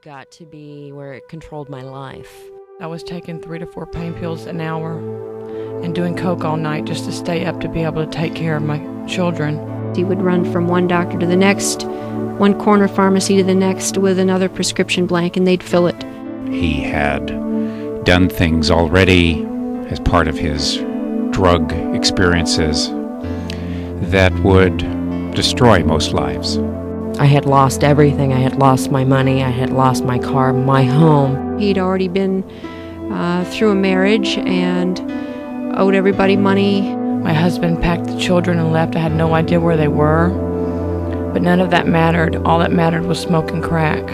got to be where it controlled my life. I was taking 3 to 4 pain pills an hour and doing coke all night just to stay up to be able to take care of my children. He would run from one doctor to the next, one corner pharmacy to the next with another prescription blank, and they'd fill it. He had done things already as part of his drug experiences that would destroy most lives. I had lost everything. I had lost my money. I had lost my car, my home. He'd already been through a marriage and owed everybody money. My husband packed the children and left. I had no idea where they were, but none of that mattered. All that mattered was smoking crack.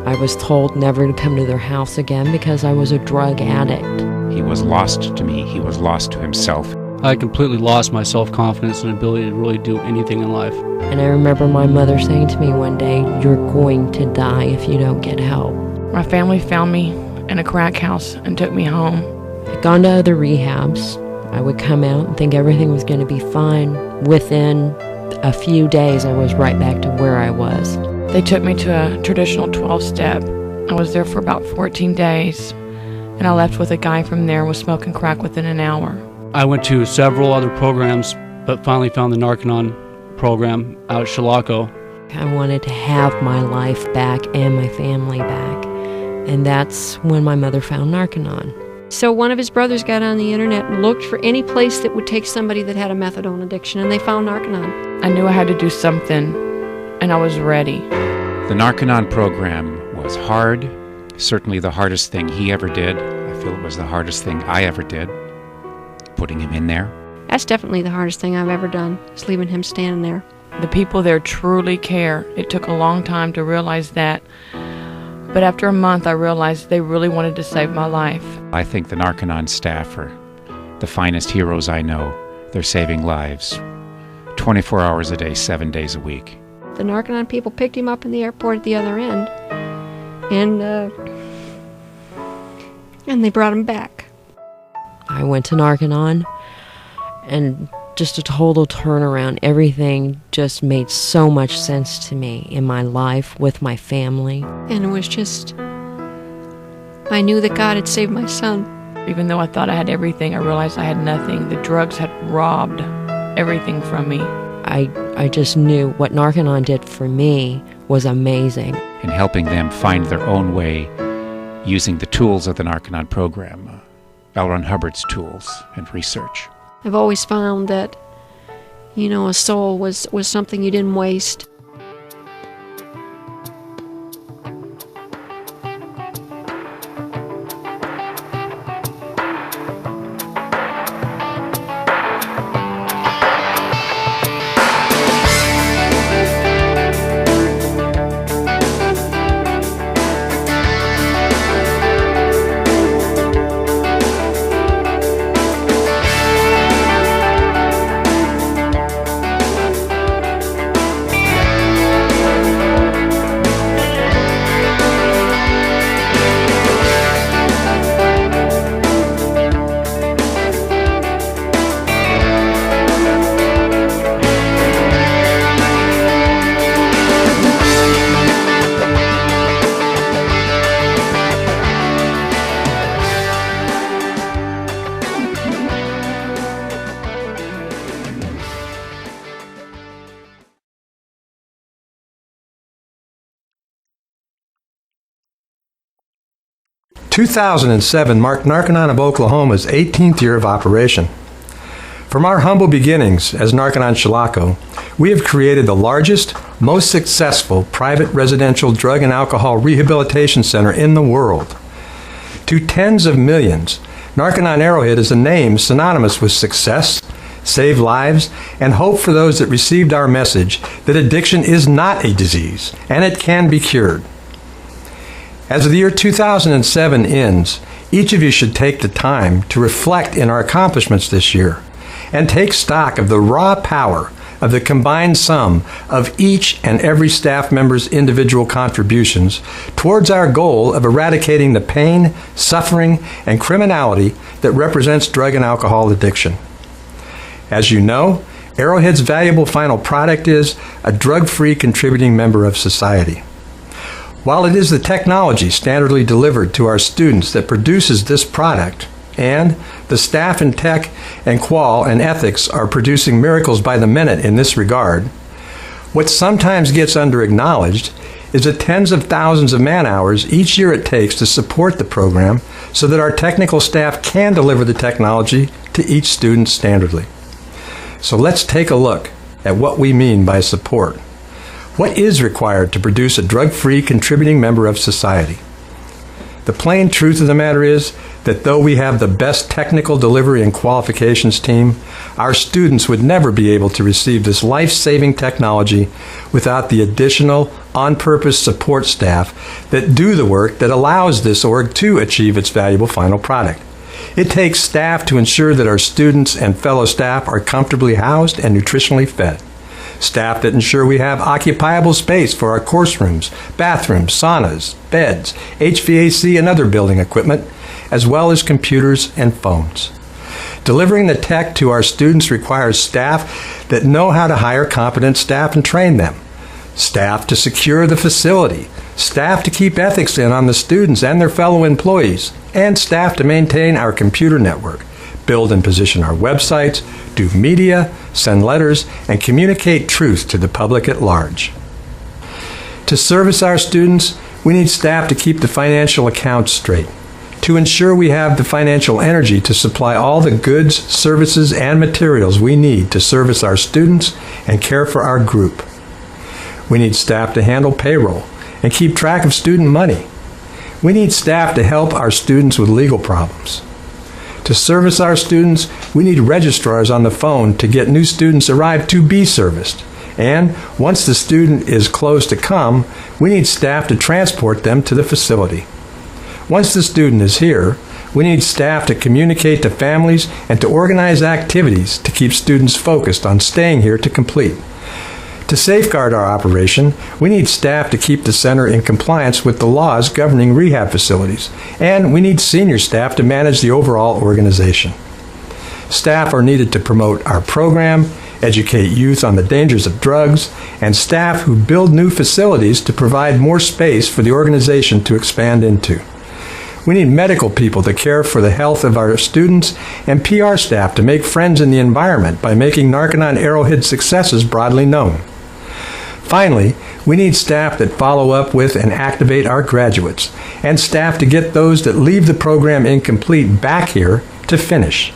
I was told never to come to their house again because I was a drug addict. He was lost to me. He was lost to himself. I completely lost my self-confidence and ability to really do anything in life. And I remember my mother saying to me one day, "You're going to die if you don't get help." My family found me in a crack house and took me home. I'd gone to other rehabs. I would come out and think everything was going to be fine. Within a few days, I was right back to where I was. They took me to a traditional 12-step. I was there for about 14 days, and I left with a guy from there was smoking crack within an hour. I went to several other programs, but finally found the Narconon program out at Chilocco. I wanted to have my life back and my family back, and that's when my mother found Narconon. So one of his brothers got on the internet and looked for any place that would take somebody that had a methadone addiction, and they found Narconon. I knew I had to do something, and I was ready. The Narconon program was hard, certainly the hardest thing he ever did. I feel it was the hardest thing I ever did, putting him in there. That's definitely the hardest thing I've ever done, is leaving him standing there. The people there truly care. It took a long time to realize that, but after a month I realized they really wanted to save my life. I think the Narconon staff are the finest heroes I know. They're saving lives 24 hours a day, 7 days a week. The Narconon people picked him up in the airport at the other end, and they brought him back. I went to Narconon, and just a total turnaround. Everything just made so much sense to me in my life, with my family. And it was just, I knew that God had saved my son. Even though I thought I had everything, I realized I had nothing. The drugs had robbed everything from me. I just knew what Narconon did for me was amazing. In helping them find their own way using the tools of the Narconon program, L. Ron Hubbard's tools and research. I've always found that, a soul was something you didn't waste. In 2007 marked Narconon of Oklahoma's 18th year of operation. From our humble beginnings as Narconon Chilocco, we have created the largest, most successful private residential drug and alcohol rehabilitation center in the world. To tens of millions, Narconon Arrowhead is a name synonymous with success, save lives, and hope for those that received our message that addiction is not a disease and it can be cured. As the year 2007 ends, each of you should take the time to reflect in our accomplishments this year and take stock of the raw power of the combined sum of each and every staff member's individual contributions towards our goal of eradicating the pain, suffering, and criminality that represents drug and alcohol addiction. As you know, Arrowhead's valuable final product is a drug-free contributing member of society. While it is the technology standardly delivered to our students that produces this product, and the staff in tech and qual and ethics are producing miracles by the minute in this regard, what sometimes gets under-acknowledged is the tens of thousands of man-hours each year it takes to support the program so that our technical staff can deliver the technology to each student standardly. So let's take a look at what we mean by support. What is required to produce a drug-free contributing member of society? The plain truth of the matter is that though we have the best technical delivery and qualifications team, our students would never be able to receive this life-saving technology without the additional on-purpose support staff that do the work that allows this org to achieve its valuable final product. It takes staff to ensure that our students and fellow staff are comfortably housed and nutritionally fed. Staff that ensure we have occupiable space for our course rooms, bathrooms, saunas, beds, HVAC and other building equipment, as well as computers and phones. Delivering the tech to our students requires staff that know how to hire competent staff and train them, staff to secure the facility, staff to keep ethics in on the students and their fellow employees, and staff to maintain our computer network, build and position our websites, do media, send letters, and communicate truth to the public at large. To service our students, we need staff to keep the financial accounts straight, to ensure we have the financial energy to supply all the goods, services, and materials we need to service our students and care for our group. We need staff to handle payroll and keep track of student money. We need staff to help our students with legal problems. To service our students, we need registrars on the phone to get new students arrived to be serviced. And once the student is closed to come, we need staff to transport them to the facility. Once the student is here, we need staff to communicate to families and to organize activities to keep students focused on staying here to complete. To safeguard our operation, we need staff to keep the center in compliance with the laws governing rehab facilities, and we need senior staff to manage the overall organization. Staff are needed to promote our program, educate youth on the dangers of drugs, and staff who build new facilities to provide more space for the organization to expand into. We need medical people to care for the health of our students and PR staff to make friends in the environment by making Narconon Arrowhead successes broadly known. Finally, we need staff that follow up with and activate our graduates, and staff to get those that leave the program incomplete back here to finish.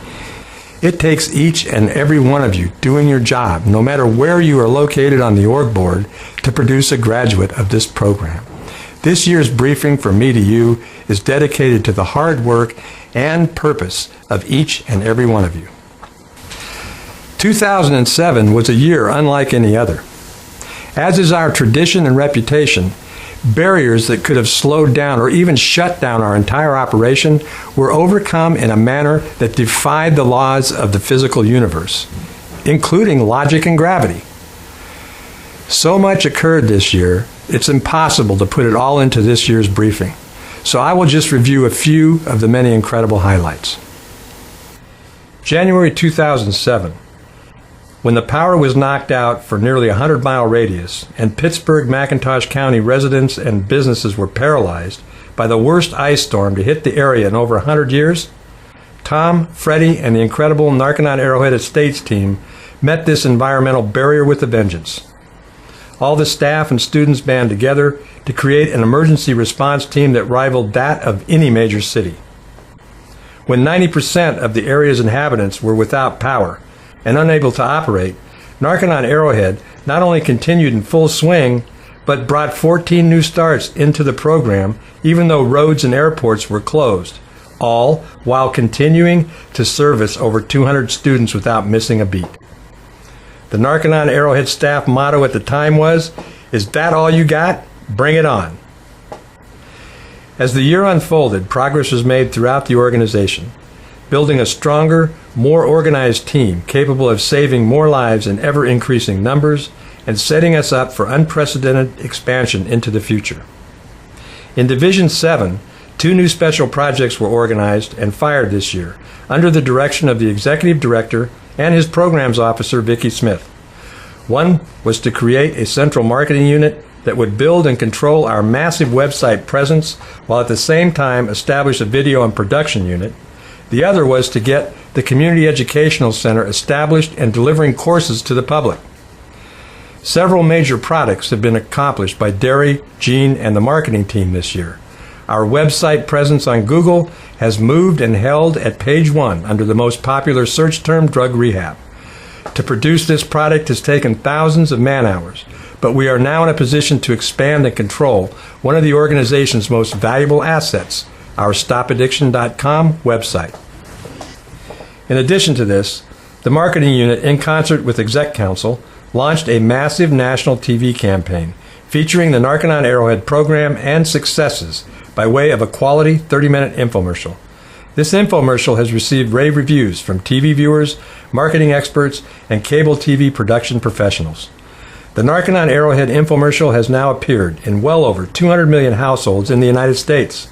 It takes each and every one of you doing your job, no matter where you are located on the org board, to produce a graduate of this program. This year's briefing from me to you is dedicated to the hard work and purpose of each and every one of you. 2007 was a year unlike any other. As is our tradition and reputation, barriers that could have slowed down or even shut down our entire operation were overcome in a manner that defied the laws of the physical universe, including logic and gravity. So much occurred this year, it's impossible to put it all into this year's briefing. So I will just review a few of the many incredible highlights. January 2007. When the power was knocked out for nearly a 100-mile radius and Pittsburgh, McIntosh County residents and businesses were paralyzed by the worst ice storm to hit the area in over 100 years, Tom, Freddie, and the incredible Narconon Arrowhead Estates team met this environmental barrier with a vengeance. All the staff and students band together to create an emergency response team that rivaled that of any major city. When 90% of the area's inhabitants were without power and unable to operate, Narconon Arrowhead not only continued in full swing, but brought 14 new starts into the program, even though roads and airports were closed, all while continuing to service over 200 students without missing a beat. The Narconon Arrowhead staff motto at the time was, "Is that all you got? Bring it on." As the year unfolded, progress was made throughout the organization, building a stronger, more organized team capable of saving more lives in ever-increasing numbers and setting us up for unprecedented expansion into the future. In Division 7, 2 new special projects were organized and fired this year under the direction of the Executive Director and his Programs Officer, Vicki Smith. One was to create a central marketing unit that would build and control our massive website presence while at the same time establish a video and production unit. The other was to get the Community Educational Center established and delivering courses to the public. Several major products have been accomplished by Derry, Gene, and the marketing team this year. Our website presence on Google has moved and held at page 1 under the most popular search term, drug rehab. To produce this product has taken thousands of man-hours, but we are now in a position to expand and control one of the organization's most valuable assets, our StopAddiction.com website. In addition to this, the marketing unit, in concert with Exec Council, launched a massive national TV campaign featuring the Narconon Arrowhead program and successes by way of a quality 30-minute infomercial. This infomercial has received rave reviews from TV viewers, marketing experts, and cable TV production professionals. The Narconon Arrowhead infomercial has now appeared in well over 200 million households in the United States.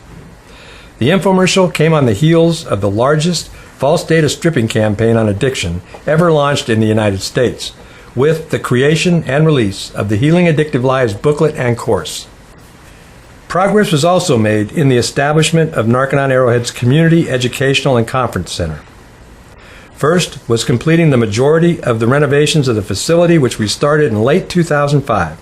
The infomercial came on the heels of the largest false data stripping campaign on addiction ever launched in the United States, with the creation and release of the Healing Addictive Lives booklet and course. Progress was also made in the establishment of Narconon Arrowhead's Community Educational and Conference Center. First was completing the majority of the renovations of the facility, which we started in late 2005.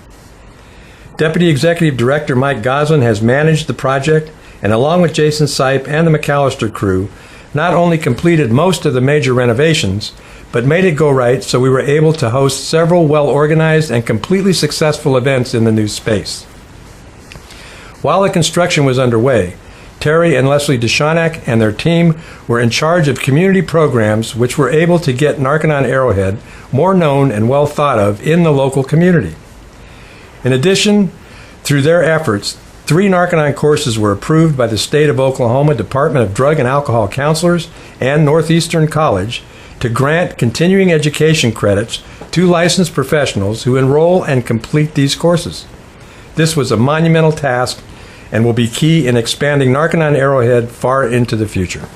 Deputy Executive Director Mike Goslin has managed the project, and along with Jason Sipe and the McAllister crew, not only completed most of the major renovations, but made it go right so we were able to host several well-organized and completely successful events in the new space. While the construction was underway, Terry and Leslie Deshonak and their team were in charge of community programs which were able to get Narconon Arrowhead more known and well thought of in the local community. In addition, through their efforts, 3 Narconon courses were approved by the State of Oklahoma Department of Drug and Alcohol Counselors and Northeastern College to grant continuing education credits to licensed professionals who enroll and complete these courses. This was a monumental task and will be key in expanding Narconon Arrowhead far into the future.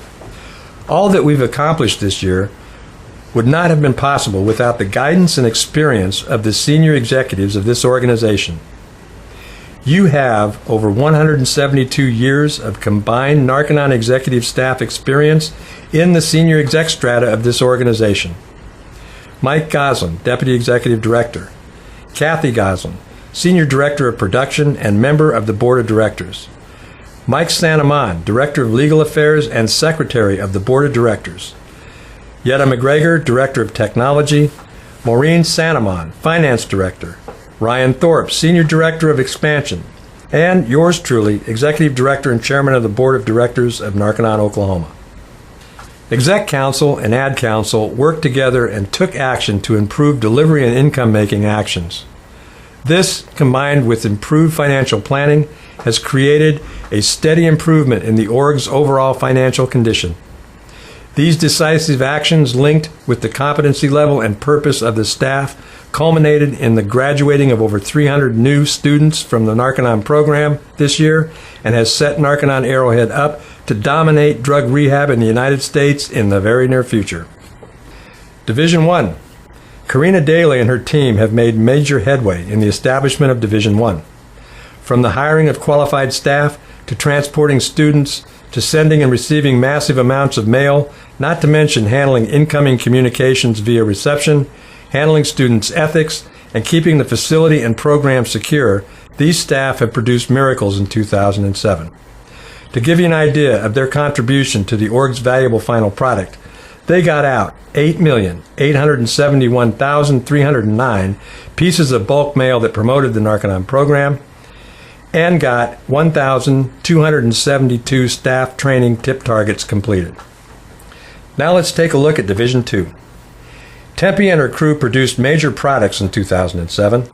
All that we've accomplished this year would not have been possible without the guidance and experience of the senior executives of this organization. You have over 172 years of combined Narconon executive staff experience in the senior exec strata of this organization. Mike Goslin, Deputy Executive Director. Kathy Goslin, Senior Director of Production and member of the Board of Directors. Mike Sanamon, Director of Legal Affairs and Secretary of the Board of Directors. Yetta McGregor, Director of Technology. Maureen Sanamon, Finance Director. Ryan Thorpe, Senior Director of Expansion. And yours truly, Executive Director and Chairman of the Board of Directors of Narconon, Oklahoma. Exec Council and Ad Council worked together and took action to improve delivery and income-making actions. This, combined with improved financial planning, has created a steady improvement in the org's overall financial condition. These decisive actions, linked with the competency level and purpose of the staff, culminated in the graduating of over 300 new students from the Narconon program this year and has set Narconon Arrowhead up to dominate drug rehab in the United States in the very near future. Division 1. Karina Daly and her team have made major headway in the establishment of Division 1. From the hiring of qualified staff to transporting students to sending and receiving massive amounts of mail, not to mention handling incoming communications via reception, handling students' ethics, and keeping the facility and program secure, these staff have produced miracles in 2007. To give you an idea of their contribution to the org's valuable final product, they got out 8,871,309 pieces of bulk mail that promoted the Narconon program and got 1,272 staff training tip targets completed. Now let's take a look at Division 2. Tempe and her crew produced major products in 2007.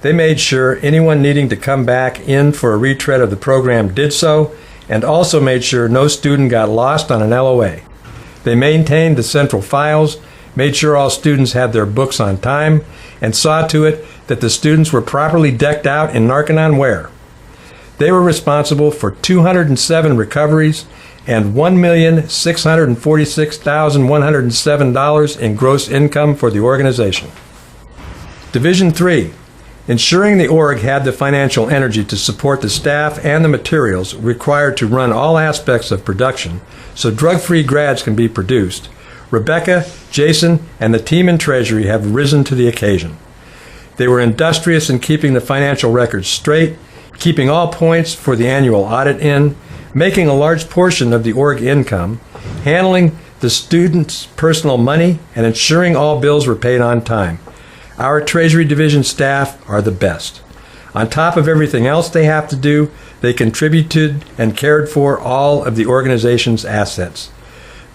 They made sure anyone needing to come back in for a retread of the program did so, and also made sure no student got lost on an LOA. They maintained the central files, made sure all students had their books on time, and saw to it that the students were properly decked out in Narconon wear. They were responsible for 207 recoveries and $1,646,107 in gross income for the organization. Division 3. Ensuring the org had the financial energy to support the staff and the materials required to run all aspects of production so drug-free grads can be produced, Rebecca, Jason, and the team in Treasury have risen to the occasion. They were industrious in keeping the financial records straight, keeping all points for the annual audit in, making a large portion of the org income, handling the students' personal money, and ensuring all bills were paid on time. Our Treasury Division staff are the best. On top of everything else they have to do, they contributed and cared for all of the organization's assets.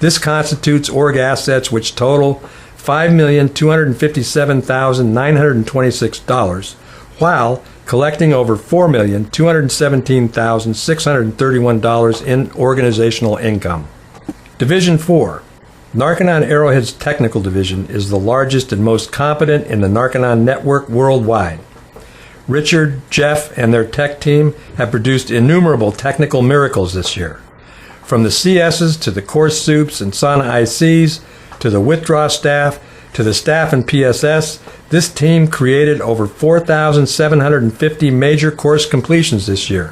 This constitutes org assets which total $5,257,926, while collecting over $4,217,631 in organizational income. Division 4. Narconon Arrowhead's technical division is the largest and most competent in the Narconon network worldwide. Richard, Jeff, and their tech team have produced innumerable technical miracles this year. From the CSs to the course soups and sauna ICs, to the withdrawal staff, to the staff in PSS, this team created over 4,750 major course completions this year,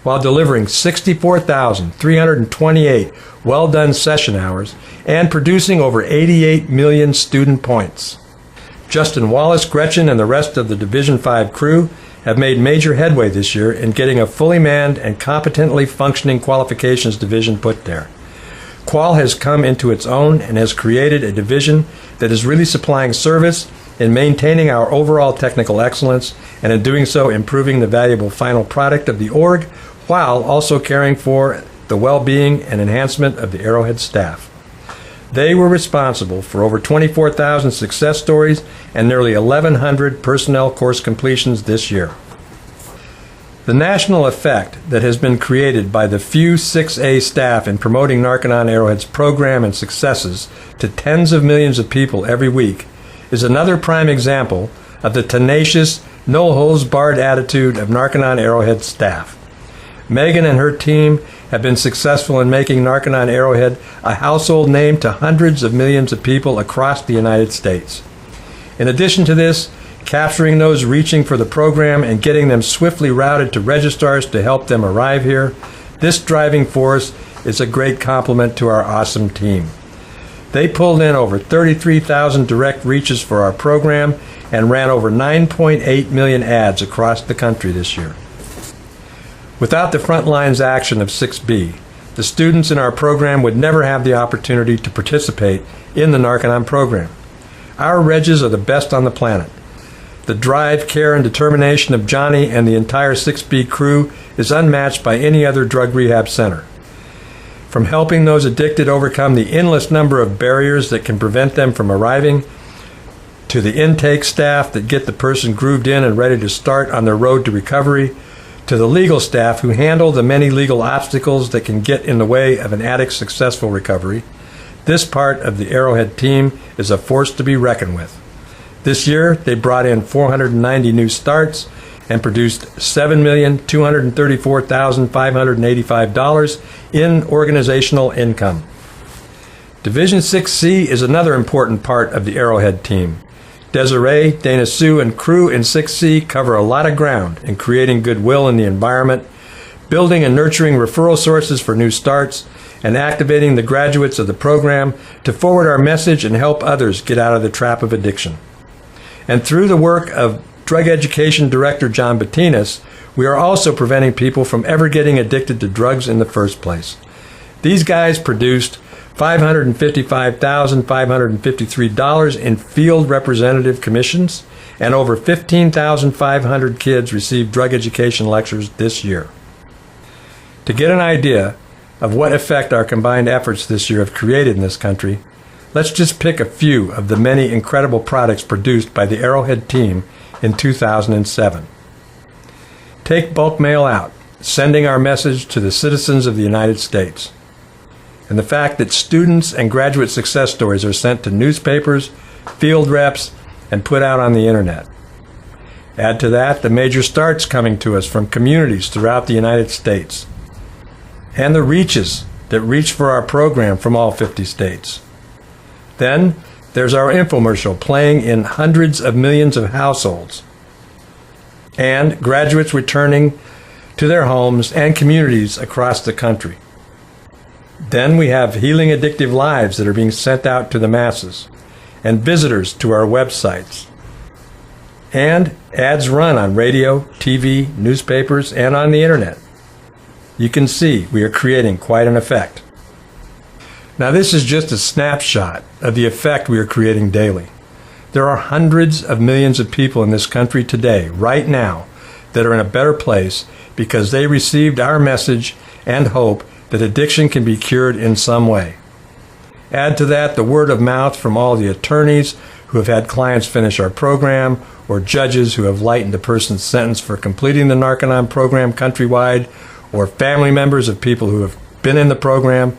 while delivering 64,328 well-done session hours and producing over 88 million student points. Justin Wallace, Gretchen, and the rest of the Division 5 crew have made major headway this year in getting a fully manned and competently functioning qualifications division put there. Qual has come into its own and has created a division that is really supplying service in maintaining our overall technical excellence and in doing so improving the valuable final product of the org while also caring for the well-being and enhancement of the Arrowhead staff. They were responsible for over 24,000 success stories and nearly 1,100 personnel course completions this year. The national effect that has been created by the few 6A staff in promoting Narconon Arrowhead's program and successes to tens of millions of people every week is another prime example of the tenacious, no-holds-barred attitude of Narconon Arrowhead staff. Megan and her team have been successful in making Narconon Arrowhead a household name to hundreds of millions of people across the United States. In addition to this, capturing those reaching for the program and getting them swiftly routed to registrars to help them arrive here, this driving force is a great compliment to our awesome team. They pulled in over 33,000 direct reaches for our program and ran over 9.8 million ads across the country this year. Without the front lines action of 6B, the students in our program would never have the opportunity to participate in the Narconon program. Our Regis are the best on the planet. The drive, care, and determination of Johnny and the entire 6B crew is unmatched by any other drug rehab center. From helping those addicted overcome the endless number of barriers that can prevent them from arriving, to the intake staff that get the person grooved in and ready to start on their road to recovery, to the legal staff who handle the many legal obstacles that can get in the way of an addict's successful recovery, this part of the Arrowhead team is a force to be reckoned with. This year, they brought in 490 new starts and produced $7,234,585 in organizational income. Division 6C is another important part of the Arrowhead team. Desiree, Dana Sue, and crew in 6C cover a lot of ground in creating goodwill in the environment, building and nurturing referral sources for new starts, and activating the graduates of the program to forward our message and help others get out of the trap of addiction. And through the work of Drug Education Director John Battinas, we are also preventing people from ever getting addicted to drugs in the first place. These guys produced $555,553 in field representative commissions, and over 15,500 kids received drug education lectures this year. To get an idea of what effect our combined efforts this year have created in this country, let's just pick a few of the many incredible products produced by the Arrowhead team in 2007. Take bulk mail out, sending our message to the citizens of the United States. And the fact that students and graduate success stories are sent to newspapers, field reps, and put out on the internet. Add to that the major starts coming to us from communities throughout the United States, and the reaches that reach for our program from all 50 states. Then there's our infomercial playing in hundreds of millions of households. and graduates returning to their homes and communities across the country. Then we have Healing Addictive Lives that are being sent out to the masses, and visitors to our websites, and ads run on radio, TV, newspapers, and on the internet. You can see we are creating quite an effect. Now, this is just a snapshot of the effect we are creating daily. There are hundreds of millions of people in this country today, right now, that are in a better place because they received our message and hope that addiction can be cured in some way. Add to that the word of mouth from all the attorneys who have had clients finish our program, or judges who have lightened a person's sentence for completing the Narconon program countrywide, or family members of people who have been in the program,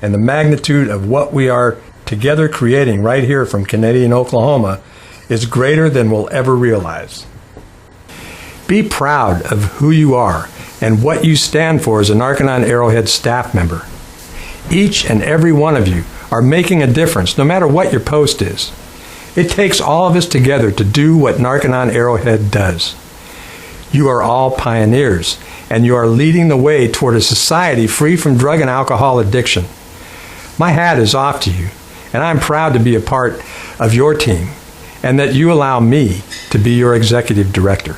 and the magnitude of what we are together creating right here from Canadian Oklahoma is greater than we'll ever realize. Be proud of who you are and what you stand for as a Narconon Arrowhead staff member. Each and every one of you are making a difference, no matter what your post is. It takes all of us together to do what Narconon Arrowhead does. You are all pioneers, and you are leading the way toward a society free from drug and alcohol addiction. My hat is off to you, and I'm proud to be a part of your team, and that you allow me to be your executive director.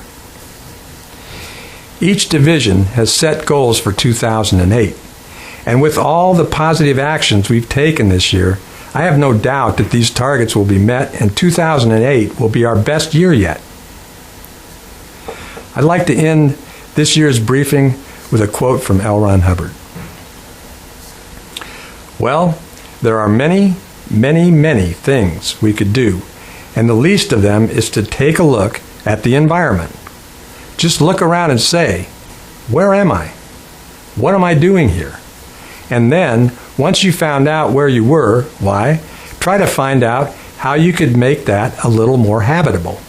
Each division has set goals for 2008, and with all the positive actions we've taken this year, I have no doubt that these targets will be met, and 2008 will be our best year yet. I'd like to end this year's briefing with a quote from L. Ron Hubbard. Well, there are many, many, many things we could do, and the least of them is to take a look at the environment. Just look around and say, where am I? What am I doing here? And then, once you found out where you were, try to find out how you could make that a little more habitable.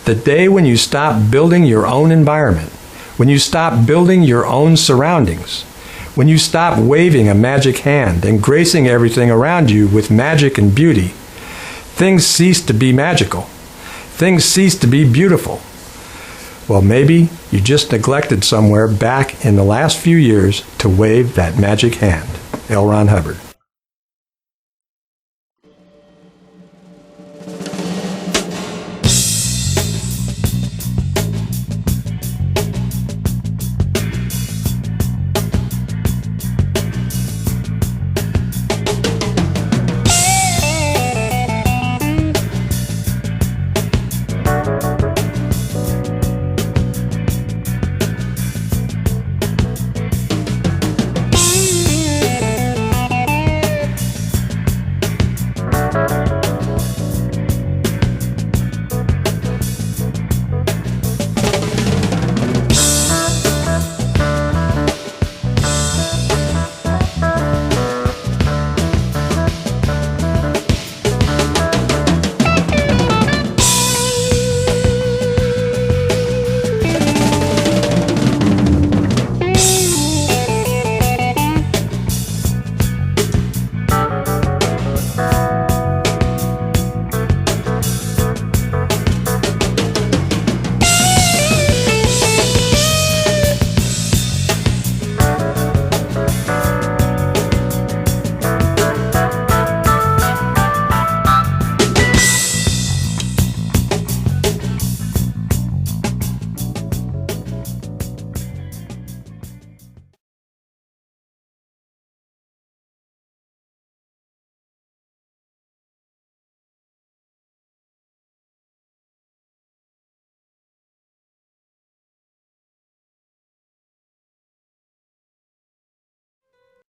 The day when you stop building your own environment, when you stop building your own surroundings, when you stop waving a magic hand and gracing everything around you with magic and beauty, things cease to be magical. Things cease to be beautiful. Well, maybe you just neglected somewhere back in the last few years to wave that magic hand. L. Ron Hubbard.